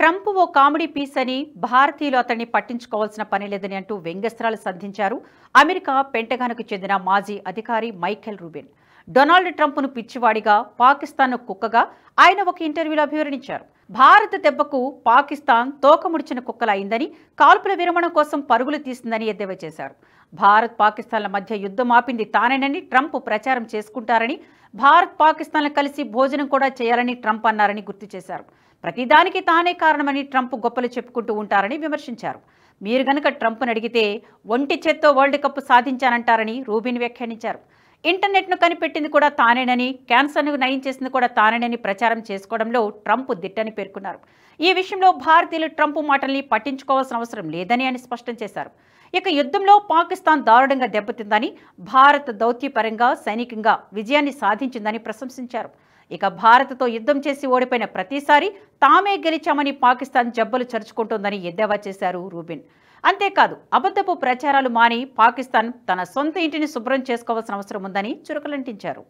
Trump ఓ comedy piece అని భారతీయులు అతన్ని పట్టించుకోవాల్సిన పని లేదని అంటూ వ్యంగ్యస్త్రాలు సంధించారు అమెరికా పెంటగాన్కు చెందిన మాజీ అధికారి మైఖేల్ రూబిన్. డొనాల్డ్ ట్రంప్ను పిచ్చివాడిగా, పాకిస్తాన్ను కుక్కగా ఆయన ఒక ఇంటర్వ్యూలో అభివర్ణించారు. భారత దెబ్బకు పాకిస్తాన్ తోకముడిచిన కుక్కలా అయిందని, కాల్పుల విరమణ కోసం పరుగులు తీసిందని ఎద్దేవా చేశారు. భారత్ పాకిస్తాన్ల మధ్య యుద్ధం ఆపింది తానేనని ట్రంప్ ప్రచారం చేసుకుంటారని, భారత్ పాకిస్తాన్లు కలిసి భోజనం కూడా చేయాలని ట్రంప్ అన్నారని గుర్తు చేశారు. ప్రతిదానికి తానే కారణమని ట్రంప్ గొప్పలు చెప్పుకుంటూ ఉంటారని విమర్శించారు. మీరు గనక ట్రంప్ను అడిగితే ఒంటి చేత్తో వరల్డ్ కప్ సాధించానంటారని రూబిన్ వ్యాఖ్యానించారు. ఇంటర్నెట్ను కనిపెట్టింది కూడా తానేనని, క్యాన్సర్ను నయం చేసింది కూడా తానేనని ప్రచారం చేసుకోవడంలో ట్రంప్ దిట్టని పేర్కొన్నారు. ఈ విషయంలో భారతీయులు ట్రంప్ మాటల్ని పట్టించుకోవాల్సిన అవసరం లేదని ఆయన స్పష్టం చేశారు. ఇక యుద్ధంలో పాకిస్తాన్ దారుణంగా దెబ్బతిందని, భారత్ దౌత్యపరంగా, సైనికంగా విజయాన్ని సాధించిందని ప్రశంసించారు. ఇక భారత్తో యుద్ధం చేసి ఓడిపోయిన ప్రతిసారి తామే గెలిచామని పాకిస్తాన్ జబ్బలు చరుచుకుంటోందని ఎద్దేవా చేశారు రూబిన్. అంతేకాదు, అబద్ధపు ప్రచారాలు మాని పాకిస్తాన్ తన సొంత ఇంటిని శుభ్రం చేసుకోవాల్సిన అవసరం ఉందని చురకలంటించారు.